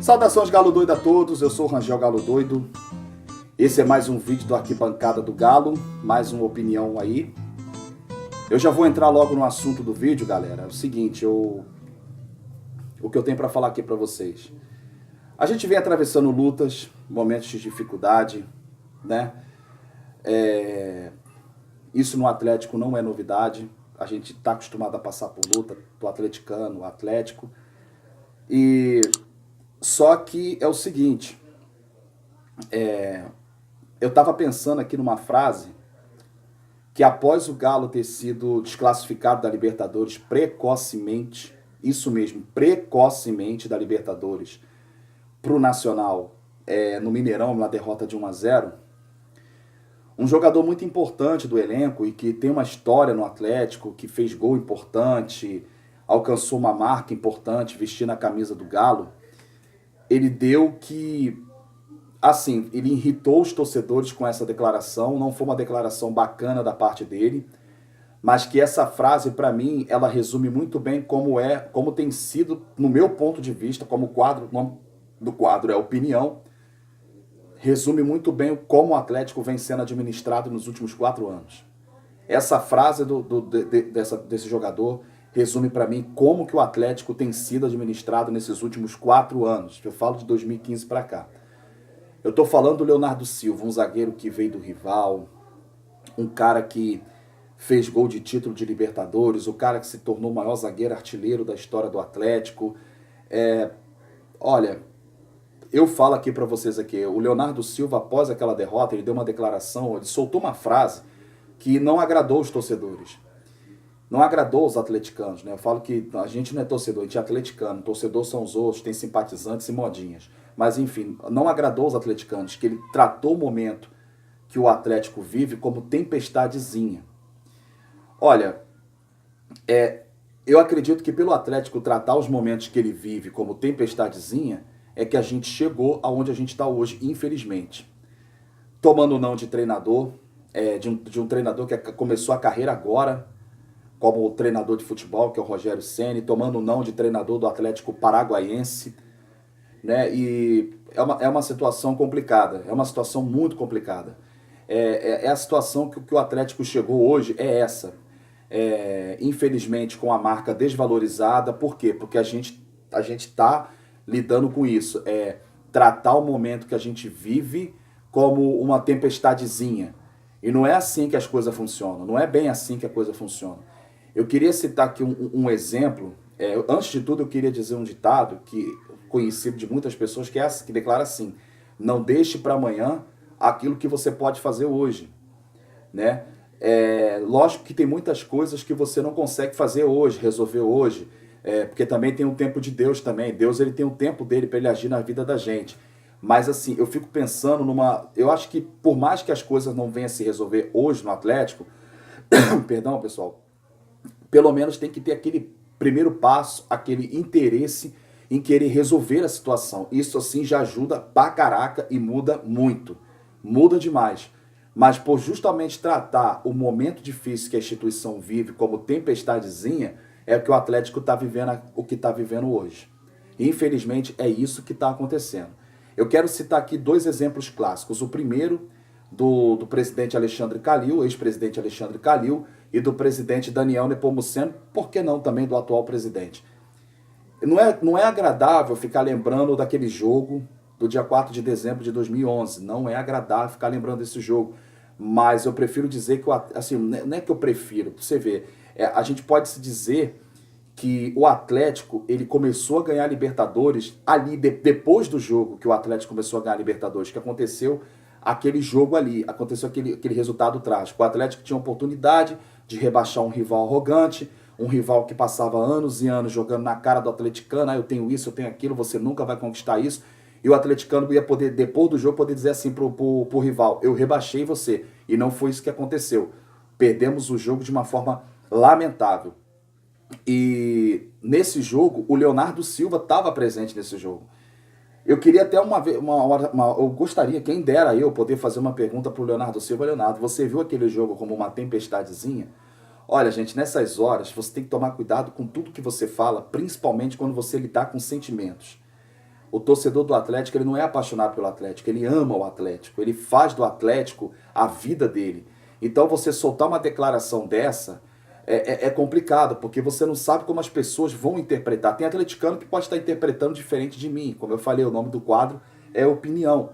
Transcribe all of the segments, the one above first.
Saudações Galo Doido a todos, eu sou o Rangel Galo Doido. Esse é mais um vídeo do Arquibancada do Galo, mais uma opinião aí. Eu já vou entrar logo no assunto do vídeo, galera. É o seguinte, o que eu tenho para falar aqui para vocês. A gente vem atravessando lutas, momentos de dificuldade, né? Isso no Atlético não é novidade. A gente está acostumado a passar por luta, do atleticano, o Atlético. Só que é o seguinte, eu estava pensando aqui numa frase que após o Galo ter sido desclassificado da Libertadores precocemente, isso mesmo, precocemente da Libertadores, para o Nacional, no Mineirão, na derrota de 1-0, um jogador muito importante do elenco e que tem uma história no Atlético, que fez gol importante, alcançou uma marca importante vestindo a camisa do Galo, ele ele irritou os torcedores com essa declaração, não foi uma declaração bacana da parte dele, mas que essa frase, para mim, ela resume muito bem como tem sido, no meu ponto de vista, como o nome do quadro é opinião, resume muito bem como o Atlético vem sendo administrado nos últimos 4 anos. Essa frase desse jogador resume para mim como que o Atlético tem sido administrado nesses últimos 4 anos. Eu falo de 2015 para cá. Eu estou falando do Leonardo Silva, um zagueiro que veio do rival, um cara que fez gol de título de Libertadores, o cara que se tornou o maior zagueiro artilheiro da história do Atlético. Olha, eu falo aqui para vocês aqui, o Leonardo Silva, após aquela derrota, ele deu uma declaração, ele soltou uma frase que não agradou os torcedores. Não agradou os atleticanos, né? Eu falo que a gente não é torcedor, a gente é atleticano. Torcedor são os outros, tem simpatizantes e modinhas. Mas, enfim, não agradou os atleticanos, que ele tratou o momento que o Atlético vive como tempestadezinha. Olha, eu acredito que pelo Atlético tratar os momentos que ele vive como tempestadezinha, é que a gente chegou aonde a gente está hoje, infelizmente. Tomando não de treinador, de um treinador que começou a carreira agora, como treinador de futebol, que é o Rogério Ceni, tomando não de treinador do Atlético Paraguaiense, né? E é uma situação complicada, é uma situação muito complicada. A situação que o Atlético chegou hoje é essa. Infelizmente, com a marca desvalorizada. Por quê? Porque a gente está lidando com isso. Tratar o momento que a gente vive como uma tempestadezinha. E não é assim que as coisas funcionam. Não é bem assim que a coisa funciona. Eu queria citar aqui um exemplo. Antes de tudo, eu queria dizer um ditado conhecido de muitas pessoas, que declara assim: não deixe para amanhã aquilo que você pode fazer hoje, né? Lógico que tem muitas coisas que você não consegue fazer hoje, resolver hoje, porque também tem um tempo de Deus também. Deus, ele tem um tempo dele para ele agir na vida da gente. Mas assim, eu fico pensando eu acho que por mais que as coisas não venham a se resolver hoje no Atlético, perdão, pessoal, pelo menos tem que ter aquele primeiro passo, aquele interesse em querer resolver a situação. Isso assim já ajuda pra caraca e muda muito. Muda demais. Mas por justamente tratar o momento difícil que a instituição vive como tempestadezinha, é o que o Atlético está vivendo, o que está vivendo hoje. Infelizmente é isso que está acontecendo. Eu quero citar aqui 2 exemplos clássicos. O primeiro do presidente Alexandre Calil, ex-presidente Alexandre Calil, e do presidente Daniel Nepomuceno, por que não também do atual presidente. Não é agradável ficar lembrando daquele jogo do dia 4 de dezembro de 2011. Não é agradável ficar lembrando desse jogo. Mas eu prefiro dizer que, assim, não é que eu prefiro, pra você ver, a gente pode se dizer que o Atlético, ele começou a ganhar a Libertadores ali, depois do jogo que o Atlético começou a ganhar a Libertadores, que aconteceu aquele jogo ali, aconteceu aquele resultado trágico. O Atlético tinha a oportunidade de rebaixar um rival arrogante, um rival que passava anos e anos jogando na cara do atleticano: eu tenho isso, eu tenho aquilo, você nunca vai conquistar isso. E o atleticano ia poder, depois do jogo, poder dizer assim pro rival: eu rebaixei você. E não foi isso que aconteceu. Perdemos o jogo de uma forma lamentável. E nesse jogo, o Leonardo Silva estava presente nesse jogo. Eu queria até eu gostaria, quem dera eu, poder fazer uma pergunta pro Leonardo Silva: Leonardo, você viu aquele jogo como uma tempestadezinha? Olha, gente, nessas horas você tem que tomar cuidado com tudo que você fala, principalmente quando você lidar com sentimentos. O torcedor do Atlético, ele não é apaixonado pelo Atlético, ele ama o Atlético, ele faz do Atlético a vida dele. Então você soltar uma declaração dessa é complicado, porque você não sabe como as pessoas vão interpretar. Tem atleticano que pode estar interpretando diferente de mim. Como eu falei, o nome do quadro é opinião.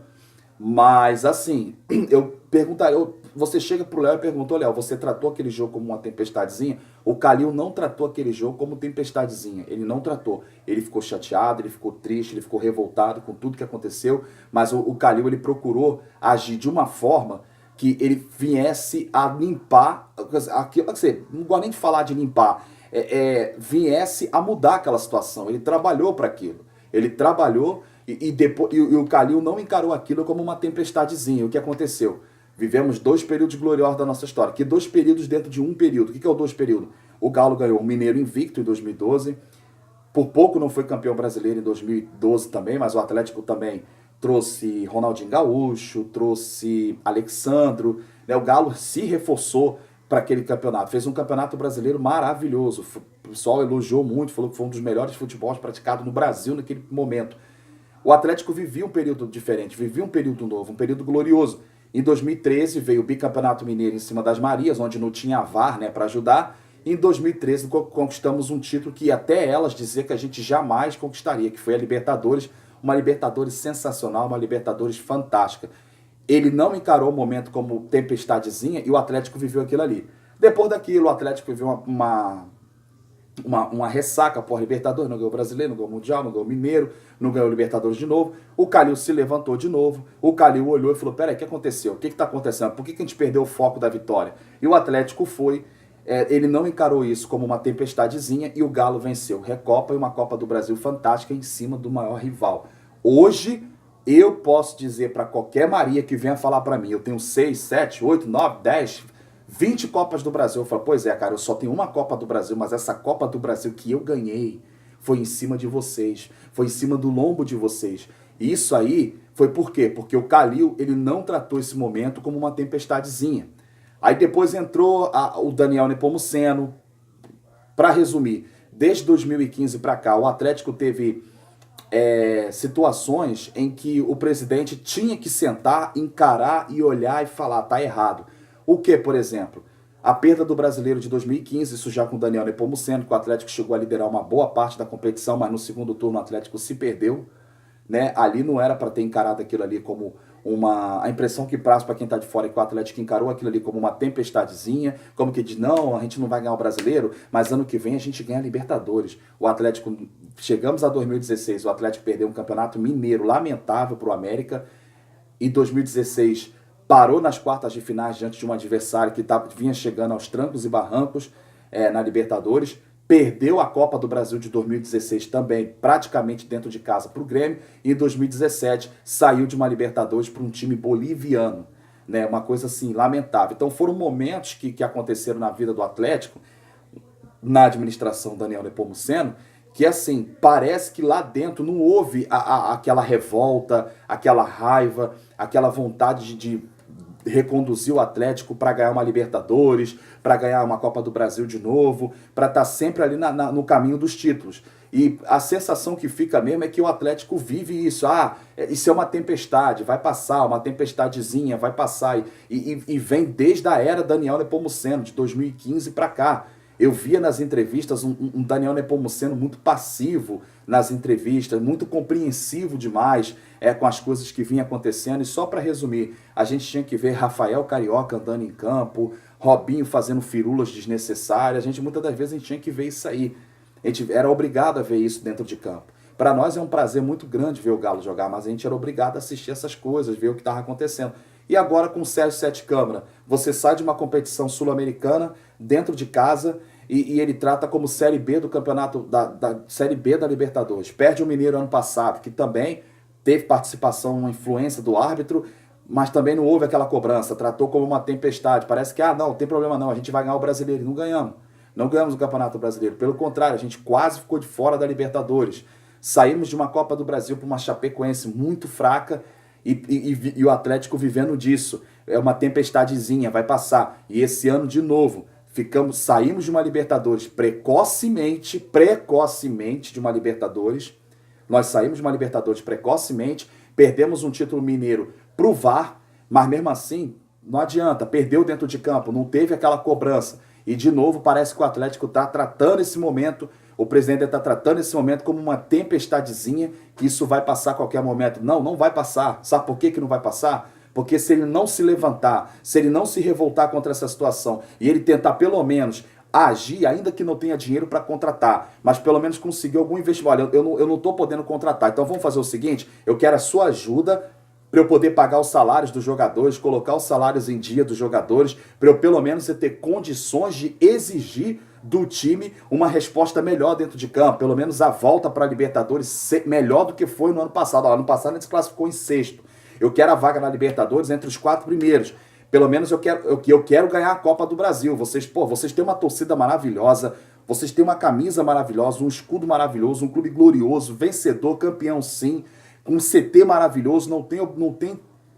Mas assim, eu perguntaria, você chega pro Léo e perguntou, Léo, você tratou aquele jogo como uma tempestadezinha? O Calil não tratou aquele jogo como tempestadezinha, ele não tratou. Ele ficou chateado, ele ficou triste, ele ficou revoltado com tudo que aconteceu, mas o Calil, ele procurou agir de uma forma que ele viesse a limpar, aquilo, não gosto nem de falar de limpar, viesse a mudar aquela situação. Ele trabalhou para aquilo, ele trabalhou e o Calil não encarou aquilo como uma tempestadezinha. O que aconteceu? Vivemos 2 períodos gloriosos da nossa história. Que 2 períodos dentro de um período. O que é o 2 períodos? O Galo ganhou o Mineiro invicto em 2012. Por pouco não foi campeão brasileiro em 2012 também, mas o Atlético também trouxe Ronaldinho Gaúcho, trouxe Alexandro. Né? O Galo se reforçou para aquele campeonato. Fez um campeonato brasileiro maravilhoso. O pessoal elogiou muito, falou que foi um dos melhores futebols praticados no Brasil naquele momento. O Atlético vivia um período diferente, vivia um período novo, um período glorioso. Em 2013 veio o Bicampeonato Mineiro em cima das Marias, onde não tinha VAR, né, para ajudar. Em 2013 conquistamos um título que até elas diziam que a gente jamais conquistaria, que foi a Libertadores, uma Libertadores sensacional, uma Libertadores fantástica. Ele não encarou o momento como tempestadezinha e o Atlético viveu aquilo ali. Depois daquilo, o Atlético viveu uma ressaca por Libertadores, não ganhou o Brasileiro, não ganhou o Mundial, não ganhou o Mineiro, não ganhou o Libertadores de novo. O Calil se levantou de novo, o Calil olhou e falou, peraí, o que aconteceu? O que está acontecendo? Por que a gente perdeu o foco da vitória? E o Atlético ele não encarou isso como uma tempestadezinha e o Galo venceu Recopa e uma Copa do Brasil fantástica em cima do maior rival. Hoje, eu posso dizer para qualquer Maria que venha falar para mim, eu tenho 6, 7, 8, 9, 10... 20 Copas do Brasil. Eu falo, pois é, cara, eu só tenho uma Copa do Brasil, mas essa Copa do Brasil que eu ganhei foi em cima de vocês, foi em cima do lombo de vocês. E isso aí foi por quê? Porque o Calil, ele não tratou esse momento como uma tempestadezinha. Aí depois entrou o Daniel Nepomuceno. Para resumir, desde 2015 para cá, o Atlético teve situações em que o presidente tinha que sentar, encarar e olhar e falar, tá errado. O que, por exemplo? A perda do Brasileiro de 2015, isso já com o Daniel Nepomuceno, que o Atlético chegou a liderar uma boa parte da competição, mas no segundo turno o Atlético se perdeu. Né? Ali não era para ter encarado aquilo ali como a impressão que passa para quem está de fora é que o Atlético encarou aquilo ali como uma tempestadezinha, como que diz, não, a gente não vai ganhar o Brasileiro, mas ano que vem a gente ganha a Libertadores. O Atlético, chegamos a 2016, o Atlético perdeu um campeonato mineiro lamentável para o América, e 2016 parou nas quartas de finais diante de um adversário que vinha chegando aos trancos e barrancos na Libertadores. Perdeu a Copa do Brasil de 2016 também, praticamente dentro de casa para o Grêmio. E em 2017 saiu de uma Libertadores para um time boliviano. Né? Uma coisa assim, lamentável. Então foram momentos que aconteceram na vida do Atlético, na administração Daniel Nepomuceno, que assim, parece que lá dentro não houve aquela revolta, aquela raiva, aquela vontade de reconduzir o Atlético para ganhar uma Libertadores, para ganhar uma Copa do Brasil de novo, para estar sempre ali no caminho dos títulos. E a sensação que fica mesmo é que o Atlético vive isso. Isso é uma tempestade, vai passar, uma tempestadezinha, vai passar. E vem desde a era Daniel Nepomuceno, de 2015 para cá. Eu via nas entrevistas um Daniel Nepomuceno muito passivo nas entrevistas, muito compreensivo demais com as coisas que vinham acontecendo. E só para resumir, a gente tinha que ver Rafael Carioca andando em campo, Robinho fazendo firulas desnecessárias. Muitas das vezes a gente tinha que ver isso aí. A gente era obrigado a ver isso dentro de campo. Para nós é um prazer muito grande ver o Galo jogar, mas a gente era obrigado a assistir essas coisas, ver o que estava acontecendo. E agora com o Sérgio Sete Câmara, você sai de uma competição sul-americana dentro de casa e ele trata como Série B do campeonato, da Série B da Libertadores. Perde o Mineiro ano passado, que também teve participação, uma influência do árbitro, mas também não houve aquela cobrança, tratou como uma tempestade. Parece que, não tem problema não, a gente vai ganhar o Brasileiro. E não ganhamos. Não ganhamos o Campeonato Brasileiro. Pelo contrário, a gente quase ficou de fora da Libertadores. Saímos de uma Copa do Brasil para uma Chapecoense muito fraca e o Atlético vivendo disso. É uma tempestadezinha, vai passar. E esse ano, de novo, saímos de uma Libertadores precocemente de uma Libertadores, Nós saímos de uma Libertadores precocemente, perdemos um título mineiro pro VAR, mas mesmo assim, não adianta, perdeu dentro de campo, não teve aquela cobrança. E de novo, parece que o Atlético está tratando esse momento, o presidente está tratando esse momento como uma tempestadezinha, que isso vai passar a qualquer momento. Não, não vai passar. Sabe por que não vai passar? Porque se ele não se levantar, se ele não se revoltar contra essa situação e ele tentar pelo menos agir, ainda que não tenha dinheiro para contratar, mas pelo menos conseguir algum investimento. Olha, eu não estou podendo contratar, então vamos fazer o seguinte, eu quero a sua ajuda para eu poder pagar os salários dos jogadores, colocar os salários em dia dos jogadores, para eu pelo menos ter condições de exigir do time uma resposta melhor dentro de campo, pelo menos a volta para a Libertadores ser melhor do que foi no ano passado. Ano passado a gente se classificou em sexto. Eu quero a vaga na Libertadores entre os 4 primeiros. Pelo menos eu quero ganhar a Copa do Brasil. Vocês têm uma torcida maravilhosa, vocês têm uma camisa maravilhosa, um escudo maravilhoso, um clube glorioso, vencedor, campeão sim, com um CT maravilhoso,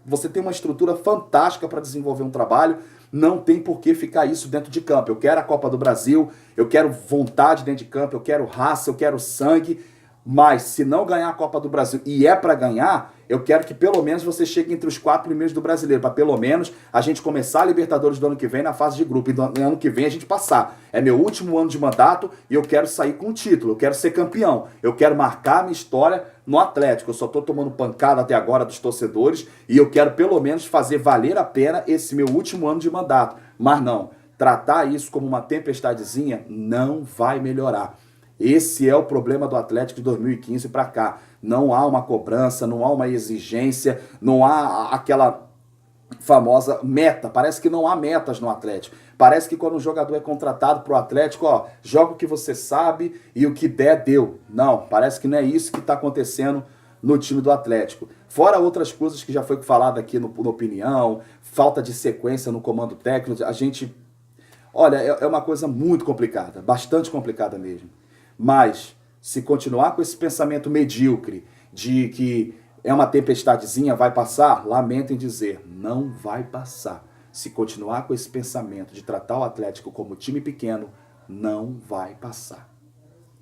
você tem uma estrutura fantástica para desenvolver um trabalho, não tem por que ficar isso dentro de campo. Eu quero a Copa do Brasil, eu quero vontade dentro de campo, eu quero raça, eu quero sangue, mas se não ganhar a Copa do Brasil e é para ganhar, eu quero que pelo menos você chegue entre os 4 primeiros do Brasileiro, para pelo menos a gente começar a Libertadores do ano que vem na fase de grupo, e no ano que vem a gente passar. É meu último ano de mandato e eu quero sair com o título, eu quero ser campeão, eu quero marcar a minha história no Atlético. Eu só estou tomando pancada até agora dos torcedores e eu quero pelo menos fazer valer a pena esse meu último ano de mandato. Mas não, tratar isso como uma tempestadezinha não vai melhorar. Esse é o problema do Atlético de 2015 para cá. Não há uma cobrança, não há uma exigência, não há aquela famosa meta. Parece que não há metas no Atlético. Parece que quando um jogador é contratado para o Atlético, joga o que você sabe e o que der, deu. Não, parece que não é isso que está acontecendo no time do Atlético. Fora outras coisas que já foi falado aqui no Opinião, falta de sequência no comando técnico, a gente... Olha, é uma coisa muito complicada, bastante complicada mesmo. Mas, se continuar com esse pensamento medíocre de que é uma tempestadezinha, vai passar, lamento em dizer, não vai passar. Se continuar com esse pensamento de tratar o Atlético como time pequeno, não vai passar.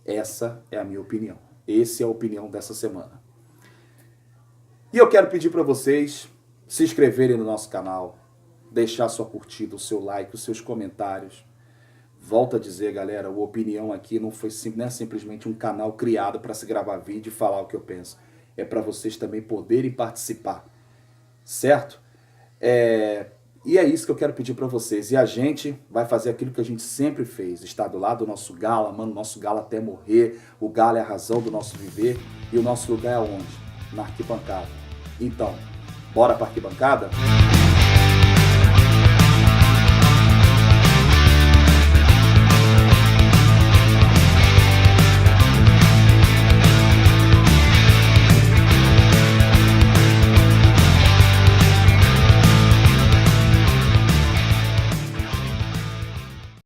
Essa é a minha opinião. Essa é a opinião dessa semana. E eu quero pedir para vocês se inscreverem no nosso canal, deixar sua curtida, o seu like, os seus comentários. Volto a dizer, galera, o Opinião aqui não é simplesmente um canal criado para se gravar vídeo e falar o que eu penso. É para vocês também poderem participar, certo? E é isso que eu quero pedir para vocês. E a gente vai fazer aquilo que a gente sempre fez, estar do lado do nosso Galo, amando o nosso Galo até morrer. O Galo é a razão do nosso viver e o nosso lugar é onde? Na arquibancada. Então, bora para a arquibancada?